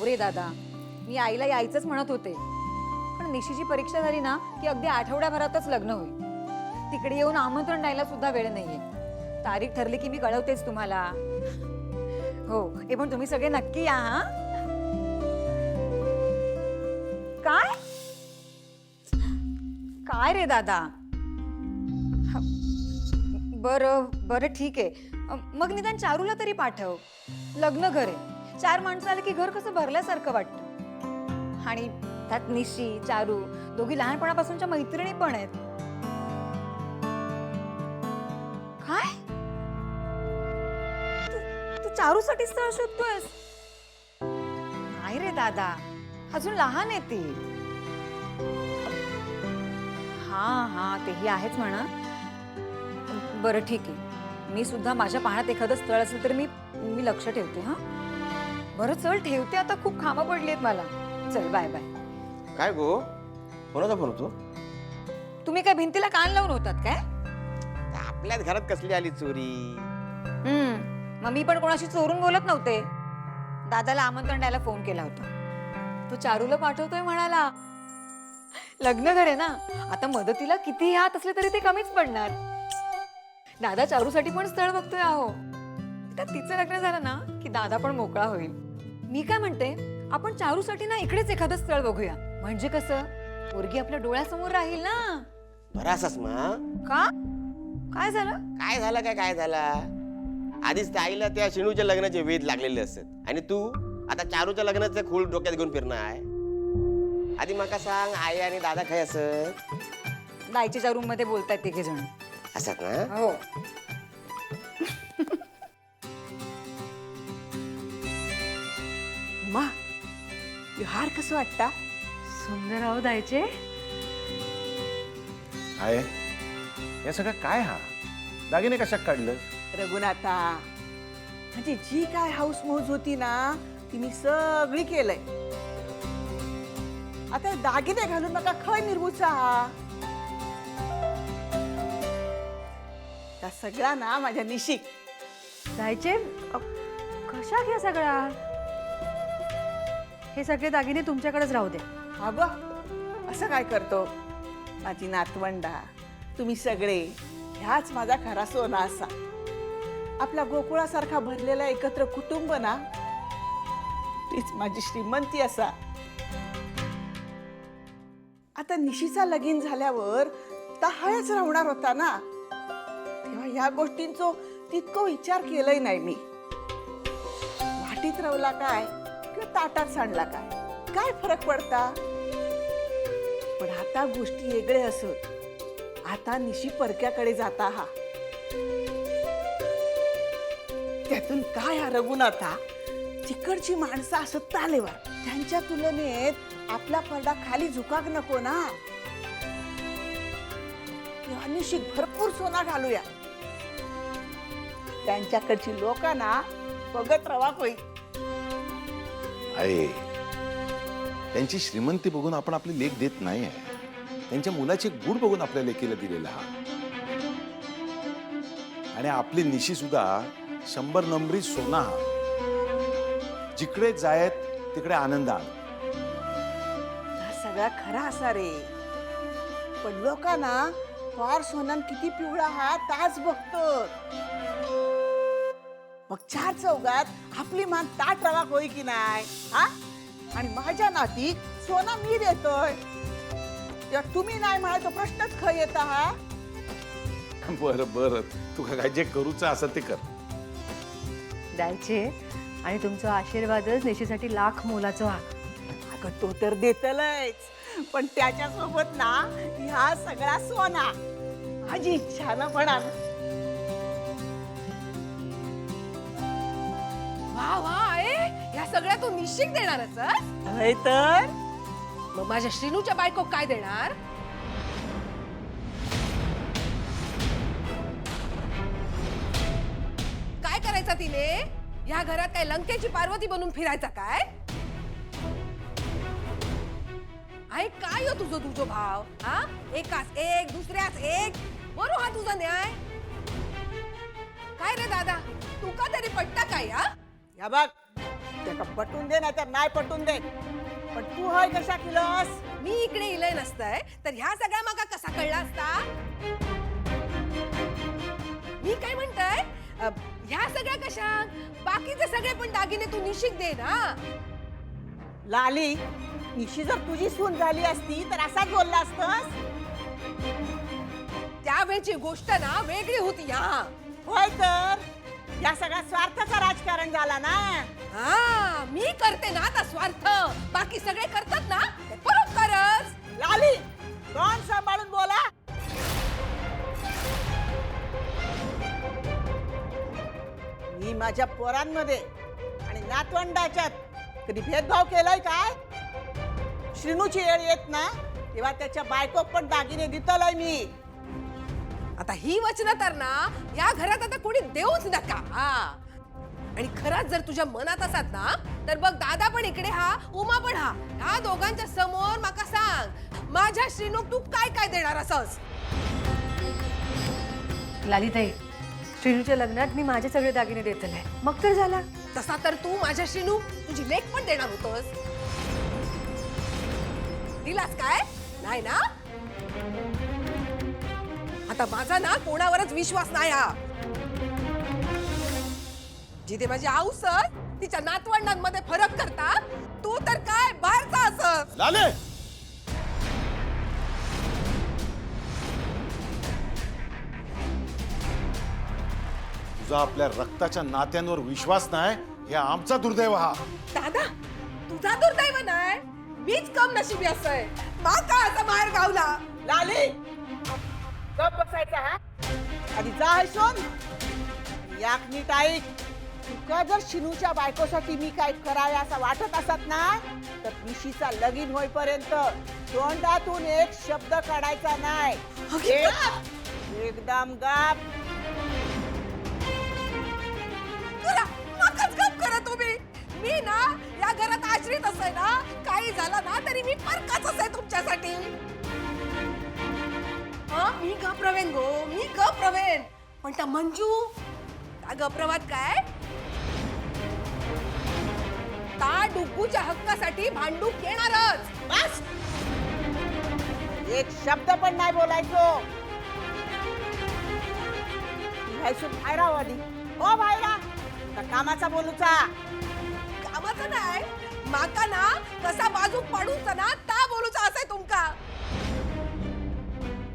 हो रे दादा, मी आईला यायचंच म्हणत होते, पण निशीची परीक्षा झाली ना की अगदी आठवड्याभरातच लग्न होईल. तिकडे येऊन आमंत्रण द्यायला सुद्धा वेळ नाहीये. तारीख ठरली की मी कळवतेच तुम्हाला. हो, हे पण तुम्ही सगळे नक्की या हा. काय काय रे दादा? बरं बरं ठीक आहे. मग निदान चारूला तरी पाठव. लग्न घर आहे, 4 माणसं आले की घर कसं भरल्यासारखं वाटतं. आणि त्यात निशी चारू दोघी लहानपणापासूनच्या मैत्रिणी पण आहेत. काय तू चारूसाठी स्थळ शोधतोयस? नाही रे दादा, अजून लहान आहे ती. हा तेही आहेच म्हणा. बरं ठीक आहे, मी सुद्धा माझ्या पाहण्यात एखादं स्थळ असेल तर मी लक्ष ठेवते. हा बरं चल ठेवते, आता खूप कामं पडली आहेत मला. चल बाय बाय. काय गो, कोणाचा फोन होतो? तुम्ही काय भिंतीला कान लावून होतात काय? आपल्याच घरात कसली आली चोरी? मग मी पण कोणाशी चोरून बोलत नव्हते. दादाला आमंत्रण द्यायला फोन केला होता. तू चारूला पाठवतोय म्हणाला. लग्न घर आहे ना, आता मदतीला किती हात असले तरी ते कमीच पडणार. दादा चारूसाठी पण स्थळ बघतोय आहो. तर तिचं लग्न झालं ना की दादा पण मोकळा होईल. मी काय म्हणते, आपण चारूसाठी ना इकडेच एखादं स्थळ बघूया. म्हणजे कसं, पोरगी आपल्या डोळ्यासमोर राहील ना. बरासाच मा. का काय झालं? काय झालं काय झाला? आधीच त्या आईला त्या शिणूच्या लग्नाचे वेध लागलेले असत आणि तू आता चारूच्या लग्नाचं खूळ डोक्यात घेऊन फिरणार आहे. आधी मका सांग, आई आणि दादा काय असत? दाईच्या रूम मध्ये बोलतायत तिघे जण. असत ना? हो. मा, हार कसं वाटता? सुंदर आहो दाईचे. आहे हे सगळं काय? हा दागिने कशात काढलं? रघुनाथा, म्हणजे जी काय हाऊस मौज होती ना ती मी सगळी केलंय. आता दागिने घालून नका खय मिरवूचा. हा त्या सगळा ना माझ्या निशिक. जायचे कशा घ्या सगळा? हे सगळे दागिने तुमच्याकडेच राहू दे. अगं असं काय करतो? माझी नातवंडा तुम्ही सगळे ह्याच माझा खरा सोना असा. आपला गोकुळासारखा भरलेला एकत्र कुटुंब ना, तीच माझी श्रीमंती असा. आता निशीचा लगीन झाल्यावर तहायच राहणार होता ना, तेव्हा ह्या गोष्टींचो तितकं विचार केलाय नाही मी. वाटीत रवला काय किंवा ताटात सांडला काय फरक पडता? पण आता गोष्टी वेगळे असत. आता निशी परक्याकडे जाता हा. त्यातून काय हा रघुनाथा, तिकडची माणसं असत तालेवर, त्यांच्या तुलनेत आपला पडदा खाली झुकाक नको ना. तेव्हा निशी भरपूर सोना घालूया. त्यांच्याकडची लोकांना बघत रवा होई. आहे त्यांची श्रीमंती बघून आपण आपली लेख देत नाही आहे. त्यांच्या मुलाचे गुण बघून आपल्या लेकीला दिलेला हा. आणि आपली निशी सुद्धा 100 नंबरी सोना हा. जिकडे जायत तिकडे आनंद आण. हा सगळा खरा असा रे, पण लोकांना फार सोनान किती पिवळा हा ताच बघतो. मग 4 चौघात आपली मान ताट रवा होई की नाही? हा, आणि माझ्या नाती सोना मी देतोय, तेव्हा तुम्ही नाही म्हणायचा प्रश्नच खय येता हा. बरं बरं, तू काय जे करूच असं ते कर. जायचे आणि तुमचा आशीर्वादच निशीसाठी लाख मोलाचा हा. अगं तो तर देतलच, पण त्याच्यासोबत ना ह्या सगळा सोना. माझी इच्छा ना म्हणा. वा वा, या सगळ्या तू निश्चित देणारच? होय तर. मग माझ्या श्रीनूच्या बायको काय देणार? काय करायचा तिने? या घरात काय लंकेची पार्वती बनून फिरायचा काय? आहे काय हो तुझो भाव? हा, एकाच एक दुसऱ्याच एक. बरो हा तुझा न्याय? काय रे दादा, तुका तरी पट्टा काय? हा या बघ, त्याका पटून दे नाही तर नाही पटून दे, पण तू होय कशा किलोस? मी इकडे इलय नसतंय तर ह्या सगळ्या माका कसा कळला असता? मी काय म्हणताय, ह्या सगळ्या कशा? बाकीचे सगळे पण दागिने तू निशिक दे ना. लाली, निशी जर तुझी सून झाली असती तर असाच बोलला असतस? त्यावेळची गोष्ट ना वेगळी होती. हा होय तर या सगळ्या स्वार्थाचा राजकारण झाला ना. हा, मी करते ना आता स्वार्थ, बाकी सगळे करतात ना ते परोपकारच. लाली, तोंड सांभाळून बोला. मी माझ्या पोरांमध्ये आणि नातवंडाच्यात कधी भेदभाव केलाय काय? श्रीनूची येळ येत ना तेव्हा त्याच्या बायकोक पण दागिने दितलय मी. आता ही वचन तर ना या घरात आता कोणी देऊच नका. हा, आणि खरंच जर तुझ्या मनात असत ना तर बघ, दादा पण इकडे हा, उमा पण हा, ह्या दोघांच्या समोर माका सांग, माझ्या श्रीनूक तू काय काय देणार असस? लालीताई, श्रीनूच्या लग्नात मी माझे सगळे दागिने देतले, मग तर झाला. तसा तर तू माझ्या श्रीनू तुझी लेक पण देणार होतस. दिलास काय? नाही ना. आता माझा ना कोणावरच विश्वास नाही. हा, जिथे माझी आऊस तिच्या नातवंडांमध्ये फरक करता, तू तर काय बाहेरचा असस. लाले, तुझा आपल्या रक्ताच्या नात्यांवर विश्वास नाही हे आमचा दुर्दैव हा. दादा, तुझा दुर्दैव नाही, मीच कम नशिबी असय. माका असा बाहेर गावला. लाली, गप बसायचा हा. आधी जा हैसून. याक नीट ऐक, तुका जर शिनूच्या बायकोसाठी मी काय करावे असं वाटत असत ना तर निशीचा लगीन होईपर्यंत तोंडातून एक शब्द काढायचा नाही. एकदम गप. तुला माकाच गप करा तुम्ही. मी ना या घरात आश्रित असाय ना, काही झालं ना तरी मी परकाच असाय तुमच्यासाठी. हा, मी गप्रवेन गो, मी गप्रवेन. पण त्या मंजू त्या गप्रवात काय, ता डुग्गूच्या हक्कासाठी भांडूक येणारच. बस, एक शब्द पण नाही बोलायचो. हैसून बाहेर आहो आधी. हो बाहेरा, का कामाचा बोलूचा? कामाचं नाही, माका ना कसा बाजूक पाडूचा ना ता बोलूचा असाय तुमका.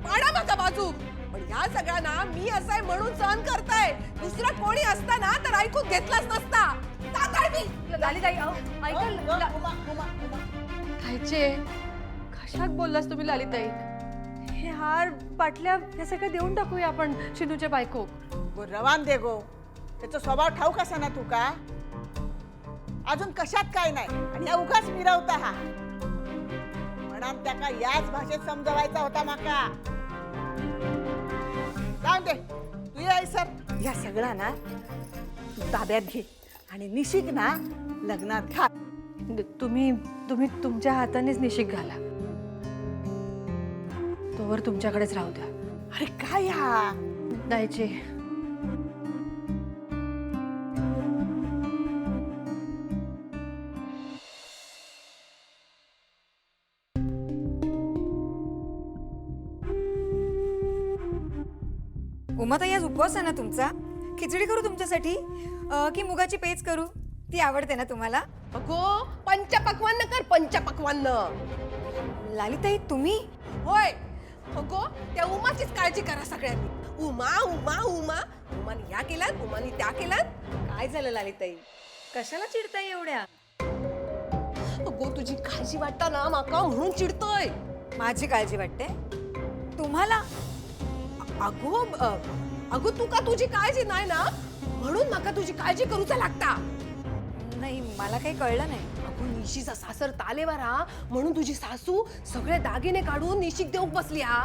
पाडा माका बाजूक, पण या सगळ्यांना मी असाय म्हणून सहन करताय. दुसरं कोणी असता ना तर ऐकून घेतलाच नसता. ताताळ मी. लालीताई, हो, ऐकल उमा, उमा, उमा. खायचे कशात बोललास तुम्ही लालीताई? हे हार बाटल्या हे सगळं देऊन टाकूया आपण शिनूच्या बायको. गो रवान दे गो. त्याचा स्वभाव ठाऊक असा ना तुका. अजून कशात काय नाही आणि या उगाच मिरवता हा. म्हणान त्याका याच भाषेत समजवायचा होता माका. जाऊन दे, तू ये सर. या सगळा ना तू ताब्यात घे आणि निशिक ना लग्नात घाल. तुम्ही तुम्ही तुमच्या हातानेच निशिक घाला, तोवर तुमच्याकडेच राहू द्या. अरे काय हा द्यायचे. उमाताई, आज उपवास आहे ना तुमचा? खिचडी करू तुमच्यासाठी की मुगाची पेज करू? ती आवडते ना तुम्हाला? अगो, पंचपक्वान्न कर, पंचपक्वान्न. लालीताई, तुम्ही? होय. अगो, त्या उमाचीच काळजी करा सगळ्यांनी. उमा उमा उमा, उमाने या केल्यात, उमाने त्या केल्यात. काय झालं लालीताई? कशाला चिडताय एवढ्या? अगो, तुझी काळजी वाटता ना माका म्हणून चिडतोय. माझी काळजी वाटते तुम्हाला? अगो अगो, तुका तुझी काळजी नाही ना म्हणून माका तुझी काळजी करूचा लागता. नाही, मला काही कळलं नाही. अगो, निशीचा सासर तालेवार हा म्हणून तुझी सासू सगळे दागिने काढून निशीक देऊक बसली हा.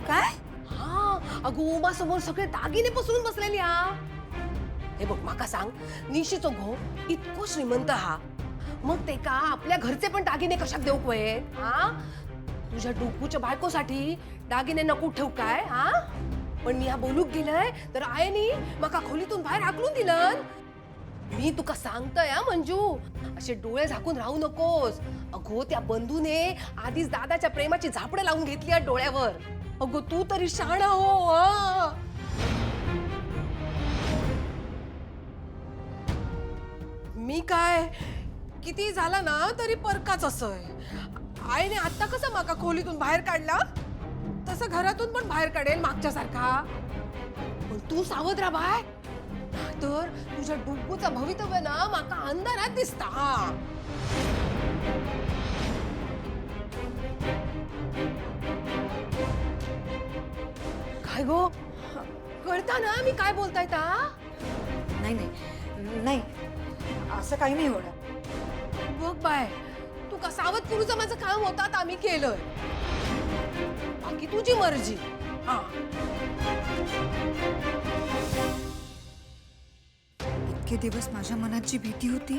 काय? हा, अगो, उमा समोर सगळे दागिने पसरून बसलेली हा. हे बघ, माका सांग, निशीचो घो इतको श्रीमंत हा, मग ते का आपल्या घरचे पण दागिने कशाक देऊक वये? हा, तुझ्या डुग्गूच्या बायकोसाठी दागिने नको ठेवू काय? हा, पण मी हा बोलूक गेलंय तर आयनी माका खोलीतून बाहेर हाकलून दिलं. मी तुका सांगतोय हा मंजू, असे डोळे झाकून राहू नकोस. अगो त्या बंधूने आधीच दादाच्या प्रेमाची झापडं लावून घेतली आहे डोळ्यावर. अगो तू तरी शहाणा हो. हा. मी काय किती झाला ना तरी परकाच असय. आईने आता कसं माका खोलीतून बाहेर काढला तसं घरातून पण बाहेर काढेल मागच्या सारखा. पण तू सावध राहा बाय, तर तुझ्या डुग्गूचं भवितव्य ना माका अंधारात दिसता. काय गो, कळता ना मी काय बोलताय ता? नाही नाही नाही, असं काही नाही होणार. बघ बाय, तू का सावध करूचं माझं काम होतं आम्ही केलंय. बाकी तुझी मर्जी. हा. इतके दिवस माझ्या मनात जी भीती होती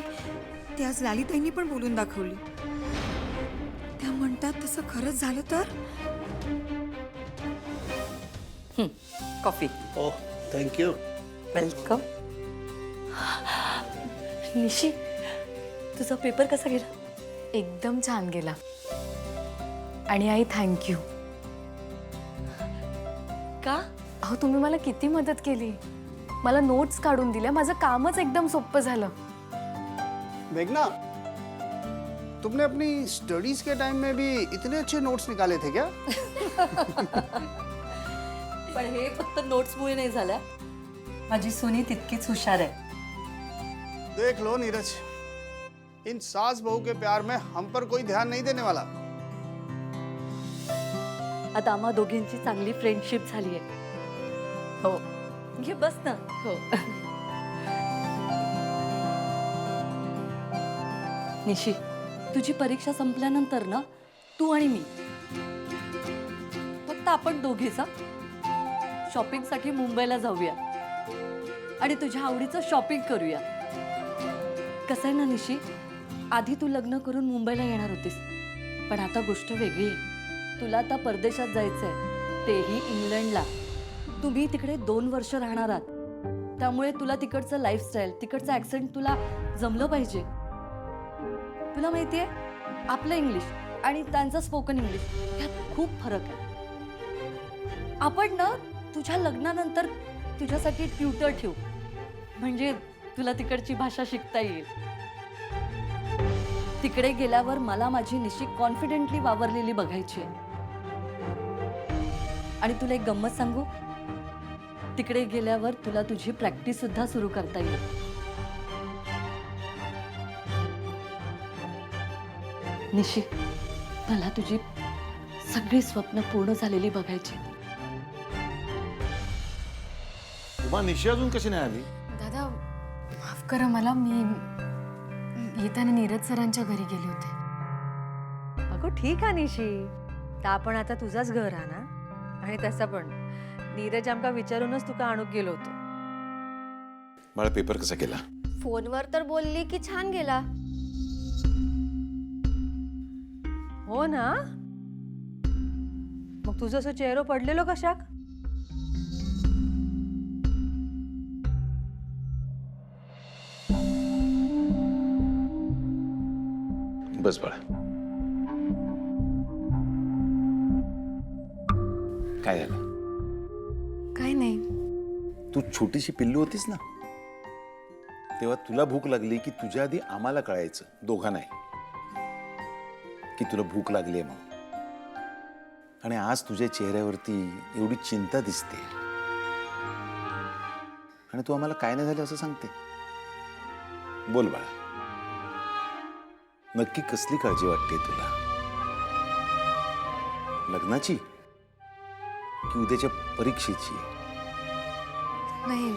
ती आज लालिताईंनी पण बोलून दाखवली. त्या म्हणतात तसं खरंच झालं तर. कॉफी. ओह थँक्यू. वेलकम. निशी, तुझा पेपर कसा गेला? एकदम छान गेला. आणि आई थँक्यू. का? अहो तुम्ही मला किती मदत केली. मला नोट्स काढून दिल्या. माझं कामच एकदम सोपं झालं. मेघना, तुमने अपनी स्टडीज के टाइम में भी इतने अच्छे नोट्स निकाले थे क्या? पण हे फक्त नोट्समुळे नाही झालं. माझी सोनी तितकीच हुशार आहे. देख लो नीरज, इन सास बहू के प्यार में हम पर कोई ध्यान नहीं देने वाला. आता आम्हा दोघींची चांगली फ्रेंडशिप झाली आहे. हो, घे बस ना. हो. निशी, तुझी परीक्षा संपल्यानंतर ना तू आणि मी फक्त आपण दोघीच शॉपिंगसाठी मुंबईला जाऊया आणि तुझ्या आवडीचं शॉपिंग करूया. कसं आहे ना निशी, आधी तू लग्न करून मुंबईला येणार होतीस, पण आता गोष्ट वेगळी आहे. तुला आता परदेशात जायचंय, तेही इंग्लंडला. तुम्ही तिकडे 2 वर्ष राहणार आहात, त्यामुळे तुला तिकडचं लाईफस्टाईल, तिकडचं ॲक्सेंट तुला जमलं पाहिजे. तुला माहितीये, आपलं इंग्लिश आणि त्यांचं स्पोकन इंग्लिश यात खूप फरक आहे. आपण ना तुझ्या लग्नानंतर तुझ्यासाठी ट्युटर ठेवू, म्हणजे तुला तिकडची भाषा शिकता येईल. तिकडे गेल्यावर मला माझी निशी कॉन्फिडेंटली वावरलेली बघायची आहे. आणि तुला एक गंमत सांगू, तिकडे गेल्यावर तुला तुझी प्रॅक्टिस सुद्धा सुरू करता येईल. निशी, मला तुझी सगळी स्वप्न पूर्ण झालेली बघायची. तुम्हा निशी अजून कशी नाही आली? दादा माफ करा मला. मी येताना नीरज सरांच्या घरी गेले होते. अगं ठीक आहे निशी, तर आपण आता तुझाच घर हा ना. आणि तसं पण नीरज आमका विचारूनच तुका आणूक गेलो होतो. बाळा, पेपर कसा केला? फोनवर तर बोलली की छान गेला. हो ना, मग तुझं असं चेहरो पडलेलो कशाक? बस बाळा. काय झालं? काय नाही. तू छोटीशी पिल्लू होतीस ना, तेव्हा तुला भूक लागली की तुझ्या आधी आम्हाला कळायचं, दोघांनाही, की तुला भूक लागली आहे म्हणून. आणि आज तुझ्या चेहऱ्यावरती एवढी चिंता दिसते आणि तू आम्हाला काय नाही झालं असं सांगते. बोल बाळा, नक्की कसली काळजी वाटते तुला? लग्नाची की उद्याच्या परीक्षेची? नाही,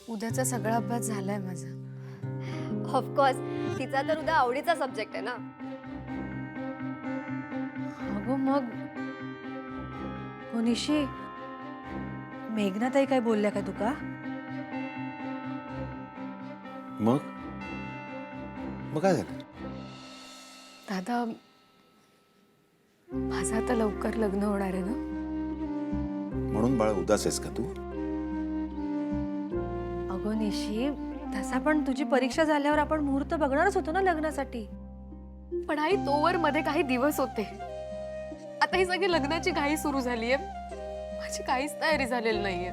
उद्याचा सगळा अभ्यास झालाय माझा. ऑफकोर्स तिचा तर उद्या आवडीचा सब्जेक्ट आहे ना. अगो मग हो निशी, मेघनाताई काय बोलल्या का तुका? मग काय झालं? दादा, माझं आता लवकर लग्न होणार आहे ना. म्हणून बाळा उदास आहेस का तू? अगो निशी, तसा पण तुझी परीक्षा झाल्यावर आपण मुहूर्त बघणारच होतो ना लग्नासाठी. पण आई तोवर मध्ये काही दिवस होते. आता ही सगळी लग्नाची घाई सुरू झालीये. माझी काहीच तयारी झालेली नाहीये.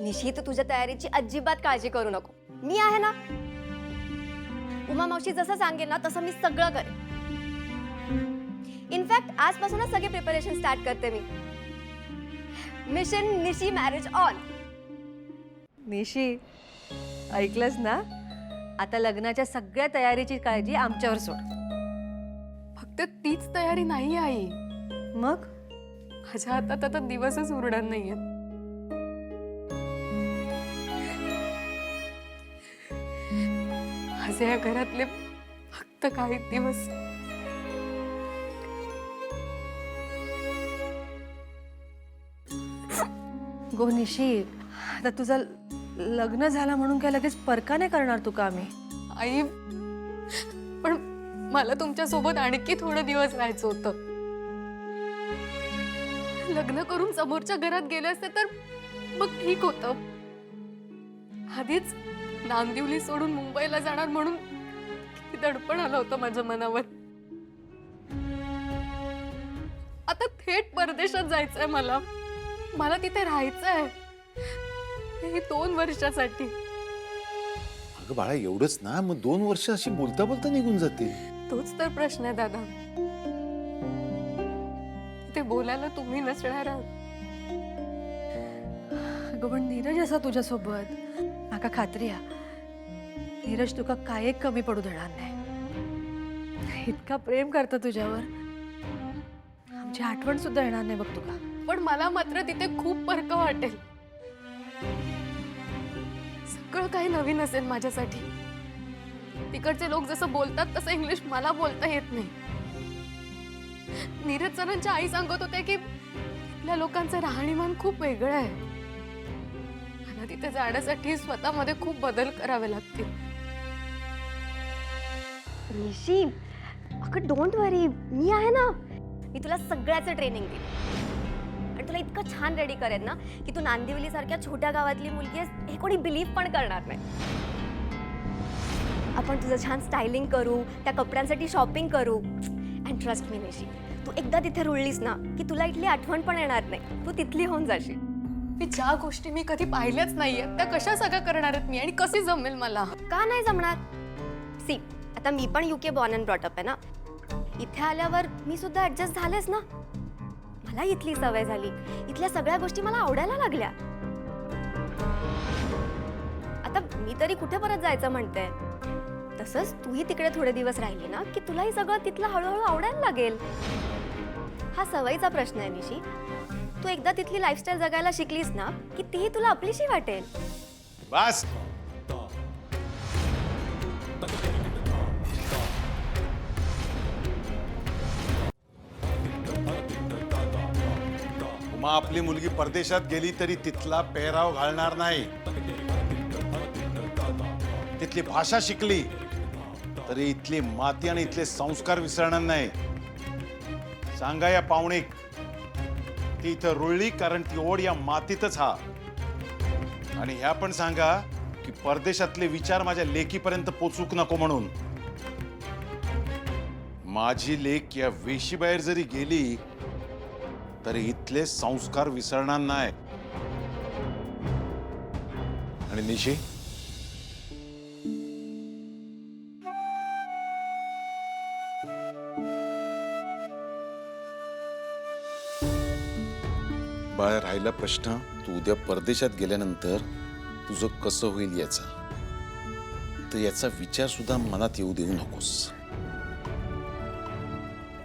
निशी तू तुझ्या तयारीची अजिबात काळजी करू नको. मी आहे ना. उमा मावशी जसं सांगेल ना तसं मी सगळं करेन. इनफॅक्ट आजपासूनच सगळे प्रिपरेशन स्टार्ट करते मी. मिशन निशी मॅरेज ऑन. निशी, ऐकलंस ना? आता लग्नाच्या सगळ्या तयारीची काळजी आमच्यावर सोड. फक्त तीच तयारी नाही आई. मग माझ्या हातात आता दिवसच उरणार नाहीये. माझे या घरातले फक्त काही दिवस. गो निशी, आता तुझं लग्न झालं म्हणून काय लगेच परका नाही करणार तू का आम्ही? आई पण मला तुमच्या सोबत आणखी थोडे दिवस राहायचं होतं. लग्न करून समोरच्या घरात गेले असते तर मग ठीक होतं. आधीच नांदिवली सोडून मुंबईला जाणार म्हणून किती दडपण आलं होतं माझ्या मनावर. आता थेट परदेशात जायचंय मला. मला तिथे राहायचंय. हे 2 वर्षासाठी. अगं बाळा, एवढंच ना, मग 2 वर्ष अशी बोलता बोलता निघून जातील. तोच तर प्रश्न आहे दादा. ते बोलायला तुम्ही नसणार आहात. अगं पण नीरज असा तुझ्यासोबत, माका खात्री आहे नीरज तुका काय कमी पडू देणार नाही. इतका प्रेम करतो तुझ्यावर, आमची आठवण सुद्धा येणार नाही बघ तुका. पण मला मात्र तिथे खूप फरक वाटेल. सगळं काही नवीन असेल माझ्यासाठी. तिकडचे लोक जसं बोलतात तसं इंग्लिश मला बोलता येत नाही. नीरज सरांच्या आई सांगत होत्या की तिथल्या लोकांचं राहणीमान खूप वेगळं आहे. मला तिथे जाण्यासाठी स्वतःमध्ये खूप बदल करावे लागतील. निशी, अगं डोंट वरी, मी आहे ना. मी तुला सगळ्याचं ट्रेनिंग देईन आणि तुला इतकं छान रेडी करेन ना की तू नांदिवली सारख्या छोट्या गावातली मुलगी आहेस हे कोणी बिलीव्ह पण करणार नाही. आपण तुझं छान स्टायलिंग करू, त्या कपड्यांसाठी शॉपिंग करू. अँड ट्रस्ट मी निशी, तू एकदा तिथे रुळलीस ना की तुला इथली आठवण पण येणार नाही. तू तिथली होऊन जाशील. मी ज्या गोष्टी मी कधी पाहिल्याच नाहीये त्या कशा सगळ्या करणार आहेत मी, आणि कशी जमेल मला? का नाही जमणार? सी, आता मी पण UK born and brought up आहे ना. इथे आल्यावर मी सुद्धा ऍडजस्ट झालेच ना. मला इथली सवय झाली. इथल्या सगळ्या गोष्टी मला आवडायला लागल्या. आता मी तरी कुठे परत जायचं म्हणते. तसंच तूही तिकडे थोडे दिवस राहिली ना की तुलाही सगळं तिथलं हळूहळू आवडायला लागेल. हा सवयीचा प्रश्न आहे निशी. तू एकदा तिथली लाईफस्टाईल जगायला शिकलीस ना की तीही तुला आपलीशी वाटेल. बस. उमा आपली मुलगी परदेशात गेली तरी तिथला पेहराव घालणार नाही. तिथली भाषा शिकली तरी इथली माती आणि इथले संस्कार विसरणार नाही. सांगा या पाहुणीक, ती इथं रुळली कारण ती ओढ या मातीतच हा. आणि ह्या पण सांगा की परदेशातले विचार माझ्या लेकीपर्यंत पोचूक नको म्हणून. माझी लेक या वेशीबाहेर जरी गेली तरी इथले संस्कार विसरणार नाही. आणि निशी, बाळा, राहिला प्रश्न तू उद्या परदेशात गेल्यानंतर तुझं कसं होईल याचा, तर याचा विचार सुद्धा मनात येऊ देऊ नकोस.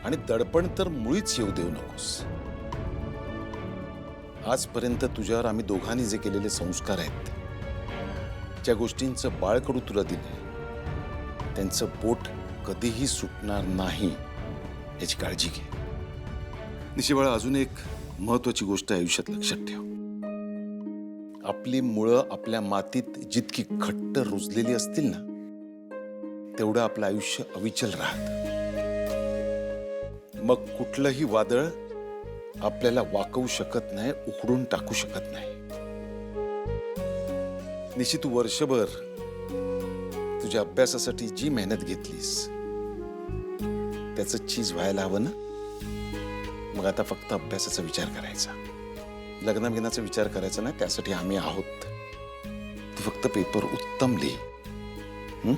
आणि दडपण तर मुळीच येऊ देऊ नकोस. आजपर्यंत तुझ्यावर आम्ही दोघांनी जे केलेले संस्कार आहेत, ज्या गोष्टींचं बाळकडू तुला दिले, त्यांचं बोट कधीही सुटणार नाही याची काळजी घे. निशी बाळा, अजून एक महत्वाची गोष्ट आयुष्यात लक्षात ठेव. आपली मुळं आपल्या मातीत जितकी घट्ट रुजलेली असतील ना, तेवढं आपलं आयुष्य अविचल राहत. मग कुठलंही वादळ आपल्याला वाकवू शकत नाही, उखडून टाकू शकत नाही. निशी तू वर्षभर तुझ्या अभ्यासासाठी जी मेहनत घेतलीस त्याचं चीज व्हायला हवं ना. मग आता फक्त अभ्यासाचा विचार करायचा, लग्नाबिग्नाचा विचार करायचा नाही. त्यासाठी आम्ही आहोत. तू फक्त पेपर उत्तम लिही.